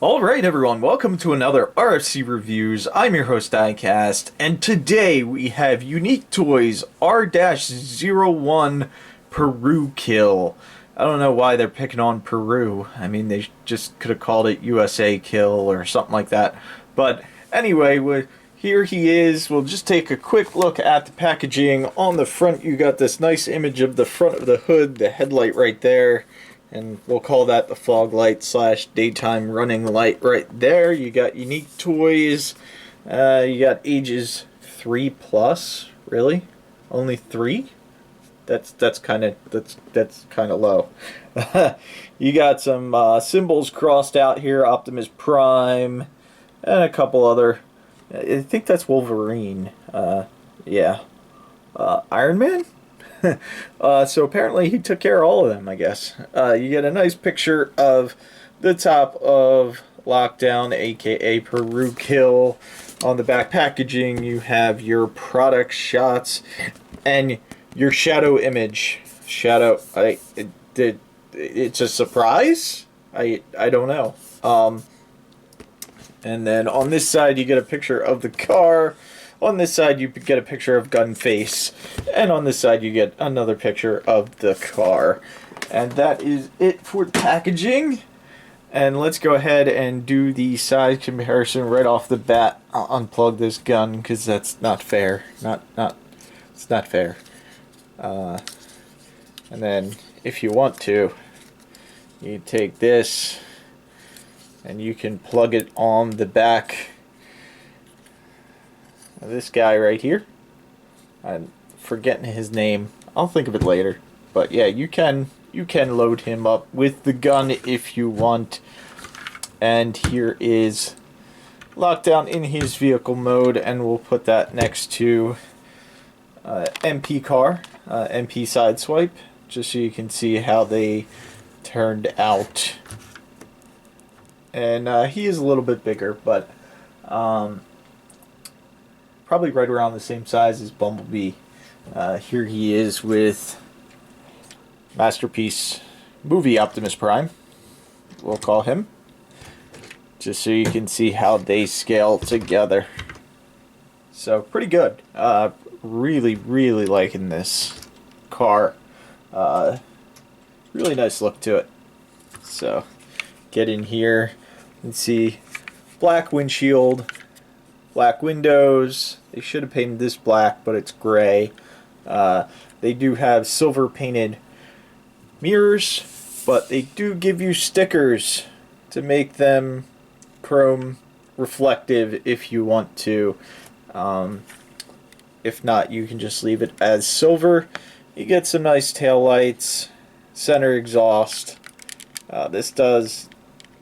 Alright everyone, welcome to another RFC Reviews. I'm your host Diecast, and today we have Unique Toys R-01 Peru Kill. I don't know why they're picking on Peru. I mean, they just could have called it USA Kill or something like that. But anyway, here he is. We'll just take a quick look at the packaging. On the front you got this nice image of the front of the hood, the headlight right there. And we'll call that the fog light / daytime running light right there. You got Unique Toys. You got ages 3+. Really? Only 3? That's kind of low. You got some symbols crossed out here. Optimus Prime, and a couple other. I think that's Wolverine. Yeah. Iron Man. So apparently he took care of all of them, I guess. You get a nice picture of the top of Lockdown, aka Peru Kill. On the back packaging you have your product shots and your shadow image. Shadow, it's a surprise? I don't know. And then on this side you get a picture of the car. On this side you get a picture of Gunface, and on this side you get another picture of the car. And that is it for the packaging. And let's go ahead and do the size comparison right off the bat. I'll unplug this gun because that's not fair. It's not fair. And then if you want to, you take this and you can plug it on the back. This guy right here, I'm forgetting his name. I'll think of it later. But yeah, you can load him up with the gun if you want. And here is Lockdown in his vehicle mode, and we'll put that next to MP car, MP Sideswipe, just so you can see how they turned out. And he is a little bit bigger, but probably right around the same size as Bumblebee. Here he is with Masterpiece Movie Optimus Prime, we'll call him, just so you can see how they scale together. So pretty good. Really liking this car. Really nice look to it. So get in here and see black windshield, black windows. They should have painted this black, but it's gray. They do have silver painted mirrors, but they do give you stickers to make them chrome reflective if you want to. If not, you can just leave it as silver. You get some nice tail lights, center exhaust. This does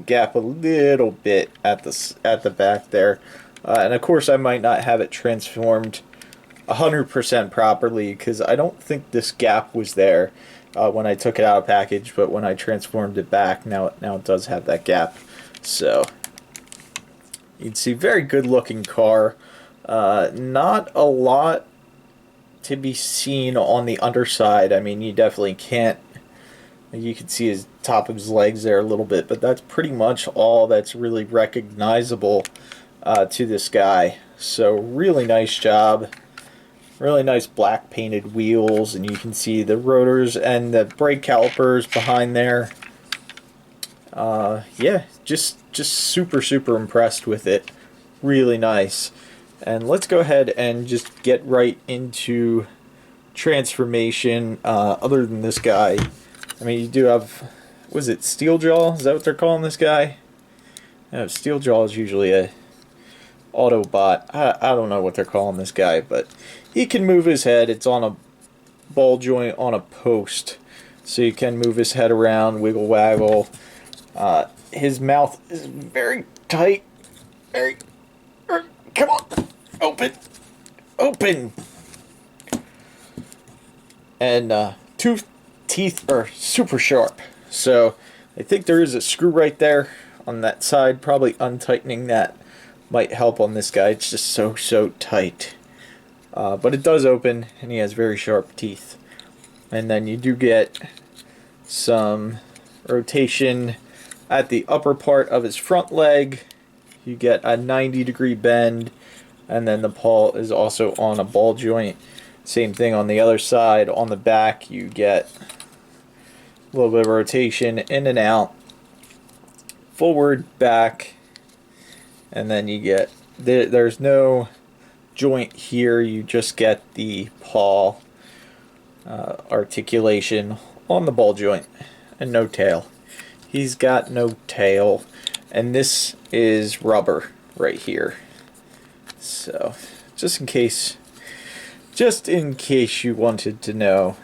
gap a little bit at the back there. And of course I might not have it transformed 100% properly because I don't think this gap was there when I took it out of package, but when I transformed it back, now it does have that gap. So you can see very good looking car. Not a lot to be seen on the underside. I mean, you definitely can't. You can see his top of his legs there a little bit, but that's pretty much all that's really recognizable to this guy. So really nice job. Really nice black painted wheels, and you can see the rotors and the brake calipers behind there. Yeah, just super impressed with it. Really nice. And let's go ahead and just get right into transformation. Other than this guy, I mean, you do have, was it Steeljaw? Is that what they're calling this guy? No, Steeljaw is usually a Autobot. I don't know what they're calling this guy, but he can move his head. It's on a ball joint on a post, so you can move his head around, wiggle waggle. His mouth is very tight. Come on, open. And teeth are super sharp. So I think there is a screw right there on that side. Probably untightening that might help on this guy. It's just so tight. But it does open, and he has very sharp teeth. And then you do get some rotation At the upper part of his front leg, you get a 90-degree bend, and then the paw is also on a ball joint. Same thing on the other side. On the back, you get a little bit of rotation in and out, forward, back, and then you get, there's no joint here, you just get the paw articulation on the ball joint, and no tail. He's got no tail, and this is rubber right here. So, just in case you wanted to know.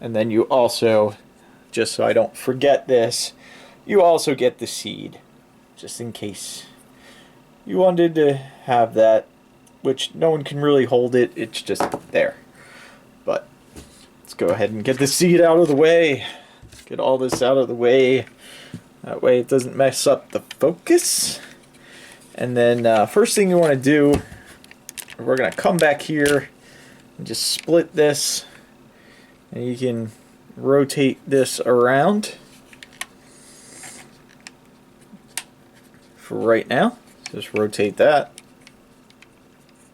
And then you also, just so I don't forget this, you also get the seed, just in case you wanted to have that, which no one can really hold it, it's just there. But let's go ahead and get the seed out of the way. Get all this out of the way. That way it doesn't mess up the focus. And then first thing you want to do, we're going to come back here and just split this. And you can rotate this around for right now. Just rotate that.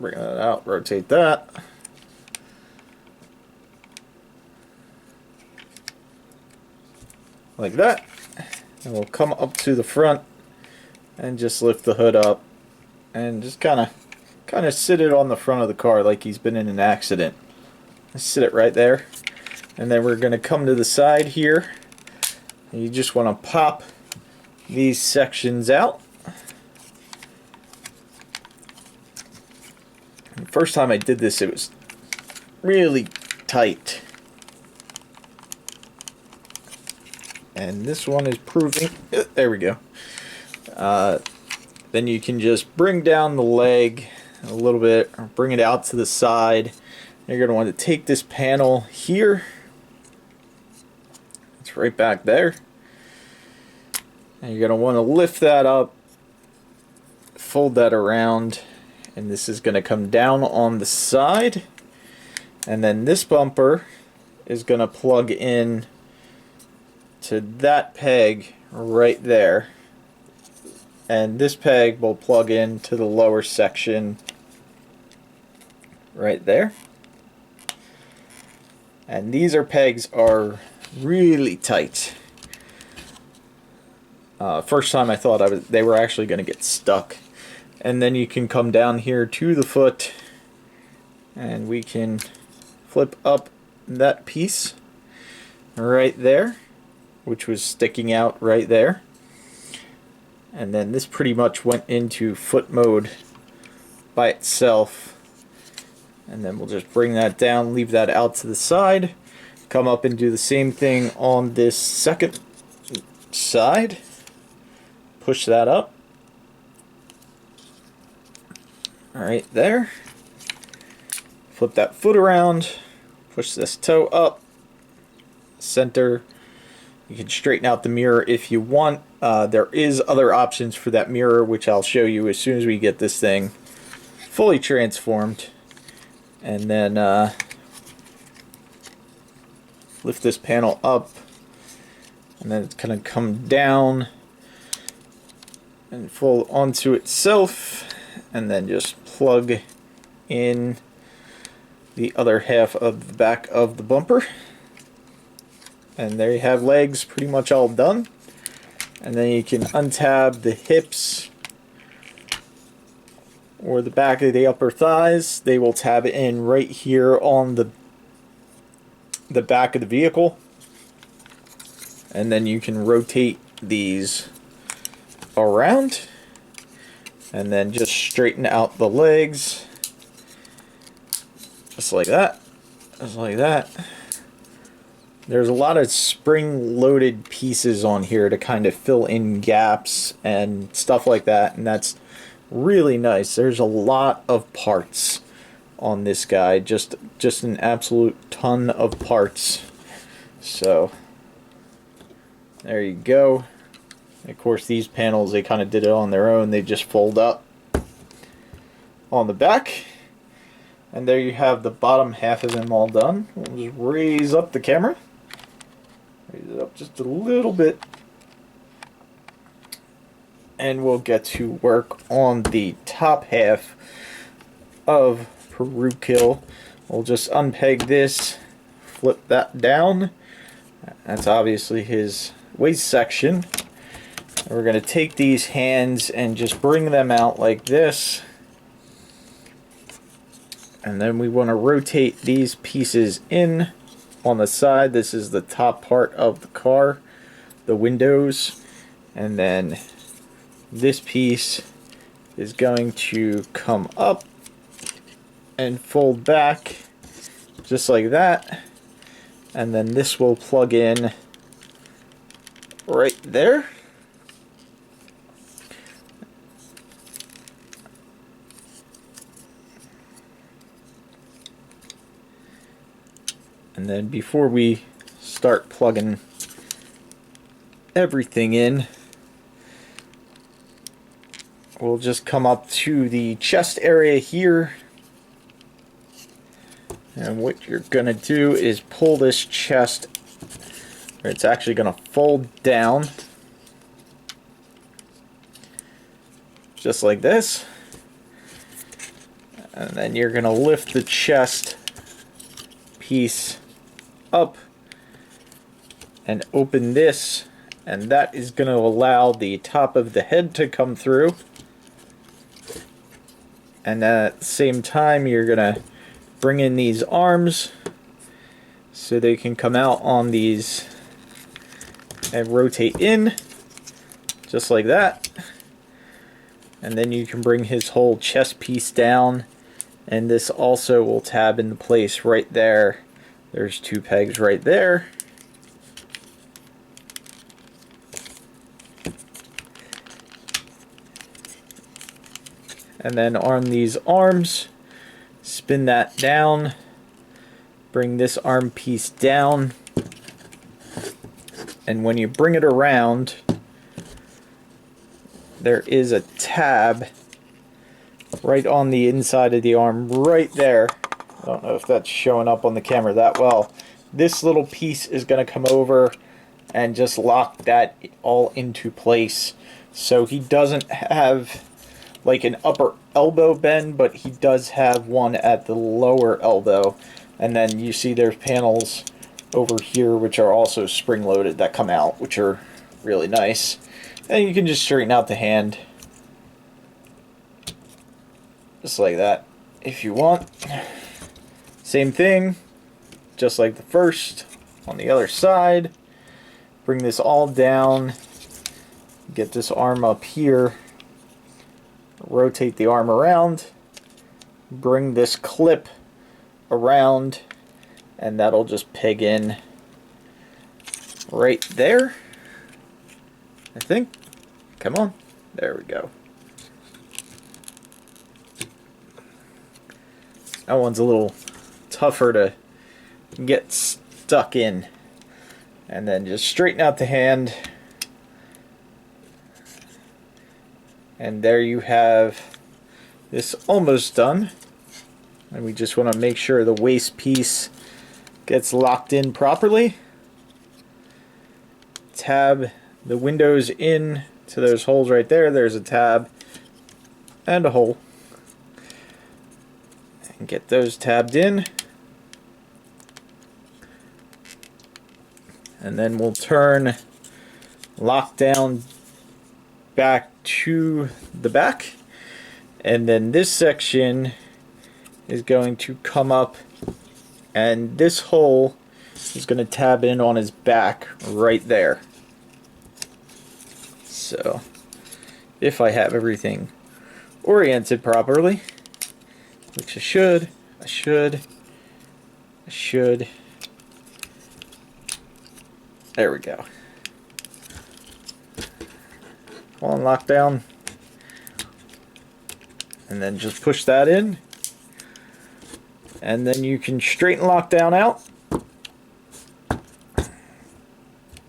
Bring that out, rotate that. Like that. And we'll come up to the front and just lift the hood up and just kind of sit it on the front of the car like he's been in an accident. Sit it right there. And then we're going to come to the side here. And you just want to pop these sections out. And the first time I did this, it was really tight. And this one is proving, there we go. Then you can just bring down the leg a little bit, or bring it out to the side. You're going to want to take this panel here. It's right back there. And you're going to want to lift that up, fold that around, and this is going to come down on the side. And then this bumper is going to plug in to that peg right there. And this peg will plug in to the lower section right there. And these pegs are really tight. First time I thought they were actually going to get stuck. And then you can come down here to the foot and we can flip up that piece right there, which was sticking out right there. And then this pretty much went into foot mode by itself. And then we'll just bring that down, leave that out to the side, come up and do the same thing on this second side. Push that up. Alright, there. Flip that foot around, push this toe up, center. You can straighten out the mirror if you want. There is other options for that mirror, which I'll show you as soon as we get this thing fully transformed. And then lift this panel up, and then it's going to come down and fold onto itself, and then just plug in the other half of the back of the bumper. And there you have legs pretty much all done. And then you can untab the hips or the back of the upper thighs. They will tab in right here on the back of the vehicle. And then you can rotate these around and then just straighten out the legs just like that, just like that. There's a lot of spring-loaded pieces on here to kind of fill in gaps and stuff like that, and that's really nice. There's a lot of parts on this guy, just an absolute ton of parts. So there you go. And of course, these panels, they kind of did it on their own. They just fold up on the back. And there you have the bottom half of them all done. We'll just raise up the camera. Raise it up just a little bit and we'll get to work on the top half of Peru Kill. We'll just unpeg this, flip that down. That's obviously his waist section. And we're going to take these hands and just bring them out like this. And then we want to rotate these pieces in on the side. This is the top part of the car, the windows. And then this piece is going to come up and fold back just like that. And then this will plug in right there. And then before we start plugging everything in, we'll just come up to the chest area here. And what you're going to do is pull this chest, or it's actually going to fold down just like this. And then you're going to lift the chest piece up and open this, and that is going to allow the top of the head to come through. And at the same time, you're going to bring in these arms so they can come out on these and rotate in just like that. And then you can bring his whole chest piece down, and this also will tab into place right there. There's two pegs right there. And then on these arms, spin that down, bring this arm piece down, and when you bring it around, there is a tab right on the inside of the arm right there. I don't know if that's showing up on the camera that well. This little piece is going to come over and just lock that all into place. So he doesn't have like an upper elbow bend, but he does have one at the lower elbow. And then you see there's panels over here which are also spring loaded that come out, which are really nice. And you can just straighten out the hand just like that if you want. Same thing, just like the first, on the other side. Bring this all down, get this arm up here, rotate the arm around, bring this clip around, and that'll just peg in right there, I think. Come on, there we go. That one's a little tougher to get stuck in. And then just straighten out the hand. And there you have this almost done. And we just want to make sure the waist piece gets locked in properly. Tab the windows in to those holes right there. There's a tab and a hole. And get those tabbed in. And then we'll turn lockdown back to the back. And then this section is going to come up, and this hole is going to tab in on his back right there. So if I have everything oriented properly, which I should. There we go. On lockdown. And then just push that in. And then you can straighten lockdown out.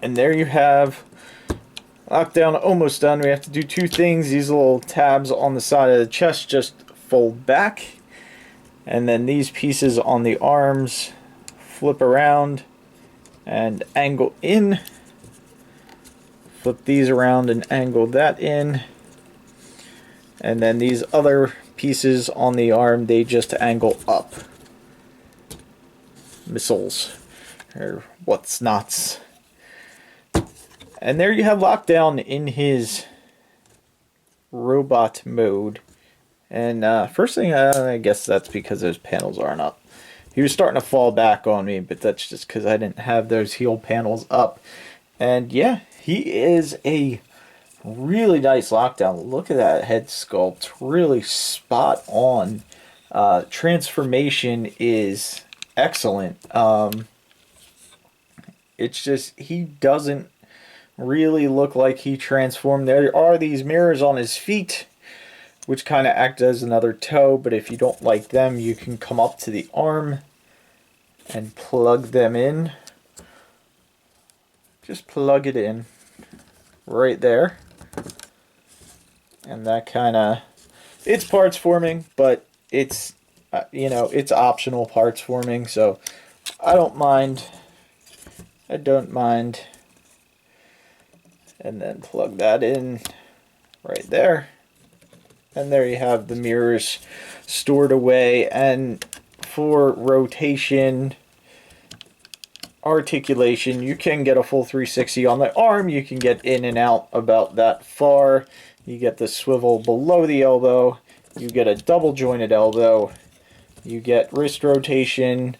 And there you have lockdown almost done. We have to do two things. These little tabs on the side of the chest just fold back. And then these pieces on the arms flip around and angle in. Flip these around and angle that in. And then these other pieces on the arm, they just angle up. Missiles, or what's nots. And there you have Lockdown in his robot mode. And first thing, I guess that's because those panels aren't up. He was starting to fall back on me, but that's just because I didn't have those heel panels up. And yeah, he is a really nice Lockdown. Look at that head sculpt. Really spot on. Transformation is excellent. It's just, he doesn't really look like he transformed. There are these mirrors on his feet, which kind of act as another toe, but if you don't like them, you can come up to the arm and plug them in. Just plug it in right there. And that kind of, it's parts forming, but it's, you know, it's optional parts forming, so I don't mind. I don't mind. And then plug that in right there. And there you have the mirrors stored away. And for rotation, articulation, you can get a full 360 on the arm. You can get in and out about that far. You get the swivel below the elbow. You get a double jointed elbow. You get wrist rotation.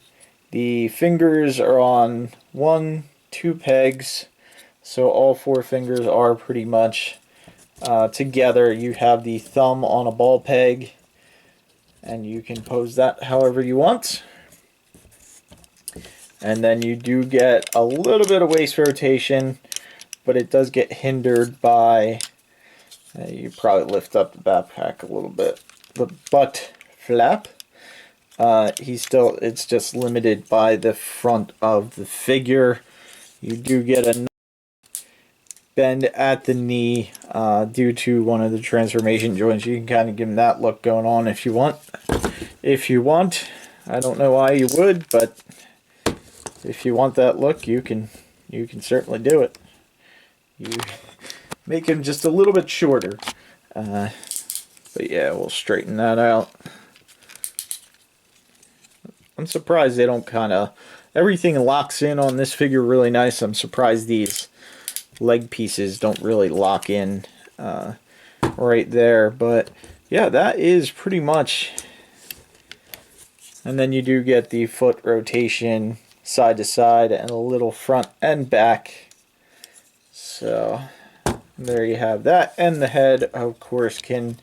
The fingers are on 1, 2 pegs. So all 4 fingers are pretty much together. You have the thumb on a ball peg, and you can pose that however you want. And then you do get a little bit of waist rotation, but it does get hindered by, you probably lift up the backpack a little bit, the butt flap. It's just limited by the front of the figure. You do get a bend at the knee due to one of the transformation joints. You can kind of give him that look going on if you want. I don't know why you would, but if you want that look, you can certainly do it. You make him just a little bit shorter. But yeah, we'll straighten that out. I'm surprised they don't kind of, everything locks in on this figure really nice. I'm surprised these leg pieces don't really lock in right there. But yeah, that is pretty much. And then you do get the foot rotation side to side and a little front and back. So there you have that. And the head, of course, can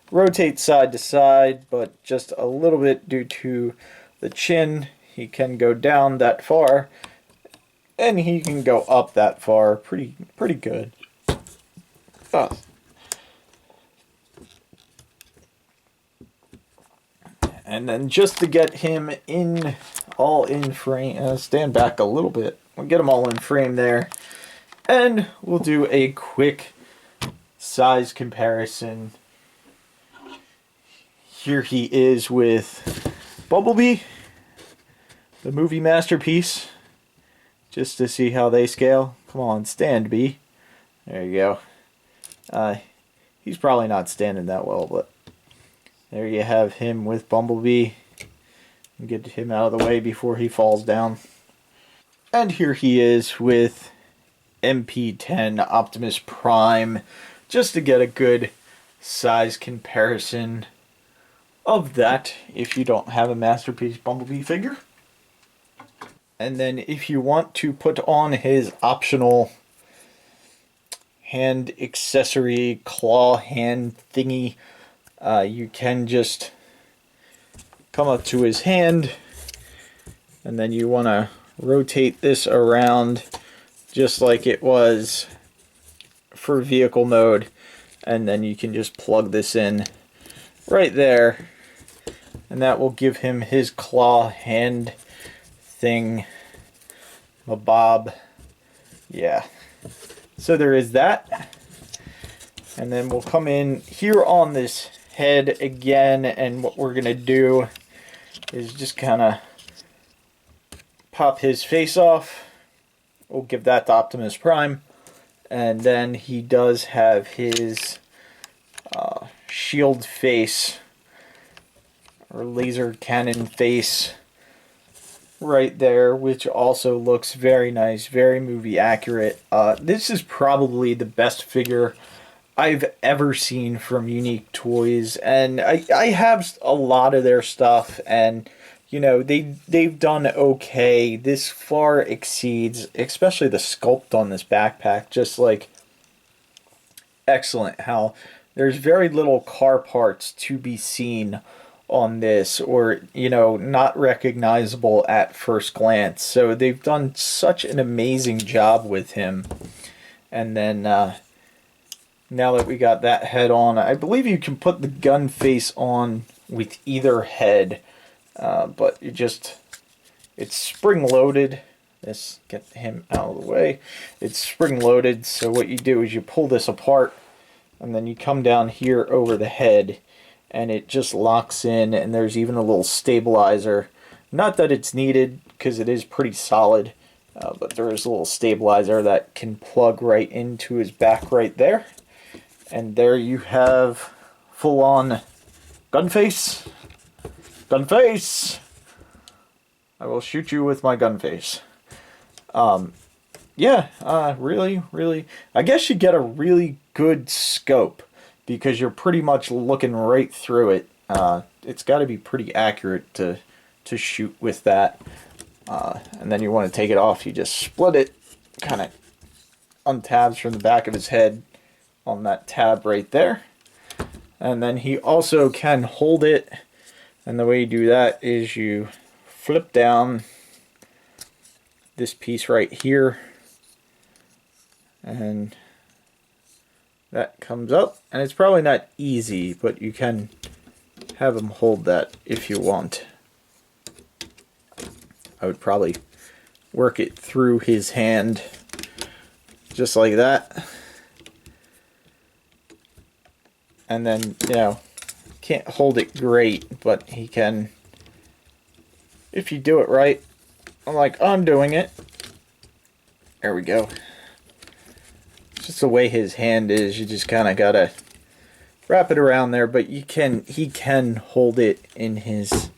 rotate side to side, but just a little bit due to the chin. He can go down that far, and he can go up that far. Pretty good. Oh. And then just to get him all in frame, stand back a little bit. We'll get him all in frame there. And we'll do a quick size comparison. Here he is with Bumblebee, the movie masterpiece, just to see how they scale. Come on, stand, B. There you go. He's probably not standing that well, but there you have him with Bumblebee. Get him out of the way before he falls down. And here he is with MP10 Optimus Prime, just to get a good size comparison of that if you don't have a Masterpiece Bumblebee figure. And then if you want to put on his optional hand accessory claw hand thingy, you can just come up to his hand, and then you want to rotate this around just like it was for vehicle mode, and then you can just plug this in right there, and that will give him his claw hand thing, bob. Yeah, so there is that. And then we'll come in here on this head again, and what we're gonna do is just kind of pop his face off. We'll give that to Optimus Prime, and then he does have his shield face or laser cannon face right there, which also looks very nice, very movie accurate. This is probably the best figure I've ever seen from Unique Toys, and I have a lot of their stuff, and you know, they've done okay. This far exceeds, especially the sculpt on this backpack, just like excellent. How there's very little car parts to be seen on this, or you know, not recognizable at first glance. So they've done such an amazing job with him. And then now that we got that head on, I believe you can put the gun face on with either head, but it's spring loaded. Let's get him out of the way. It's spring loaded, so what you do is you pull this apart and then you come down here over the head and it just locks in, and there's even a little stabilizer. Not that it's needed because it is pretty solid, but there is a little stabilizer that can plug right into his back right there. And there you have full-on gun face. Gun face! I will shoot you with my gun face. Yeah, really, I guess you get a really good scope because you're pretty much looking right through it. It's got to be pretty accurate to shoot with that. And then you want to take it off, you just split it, kind of untabs from the back of his head on that tab right there. And then he also can hold it, and the way you do that is you flip down this piece right here, and that comes up, and it's probably not easy, but you can have him hold that if you want. I would probably work it through his hand just like that. And then, you know, can't hold it great, but he can, if you do it right, like I'm doing it. There we go. Just the way his hand is, you just kind of gotta wrap it around there, but he can hold it in his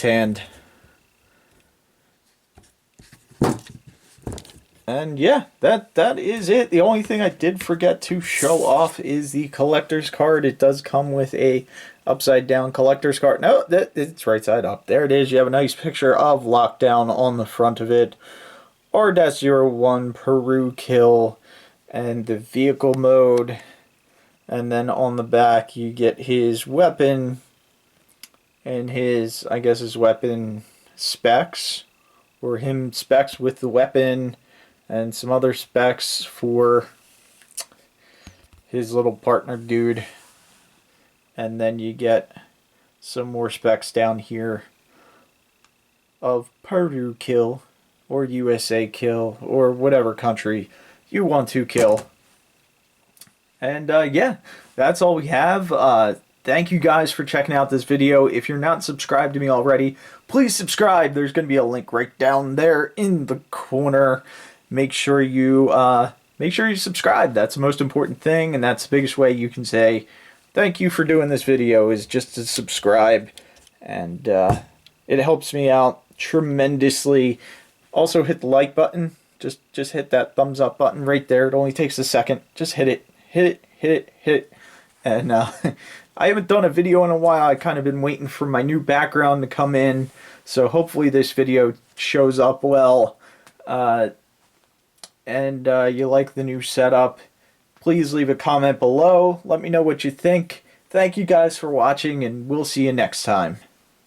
hand. And yeah, that is it. The only thing I did forget to show off is the collector's card. It does come with a upside down collector's card. No, it's right side up. There it is. You have a nice picture of Lockdown on the front of it. R-01 Peru kill and the vehicle mode. And then on the back you get his weapon and his, I guess his weapon specs, or him specs with the weapon, and some other specs for his little partner dude. And then you get some more specs down here of Peru kill, or USA kill, or whatever country you want to kill. And yeah, that's all we have. Thank you guys for checking out this video. If you're not subscribed to me already, please subscribe. There's going to be a link right down there in the corner. Make sure you subscribe. That's the most important thing, and that's the biggest way you can say thank you for doing this video, is just to subscribe. And it helps me out tremendously. Also hit the like button. Just hit that thumbs up button right there. It only takes a second. Just hit it. Hit it. And I haven't done a video in a while. I've kind of been waiting for my new background to come in, so hopefully this video shows up well. And you like the new setup. Please leave a comment below. Let me know what you think. Thank you guys for watching, and we'll see you next time.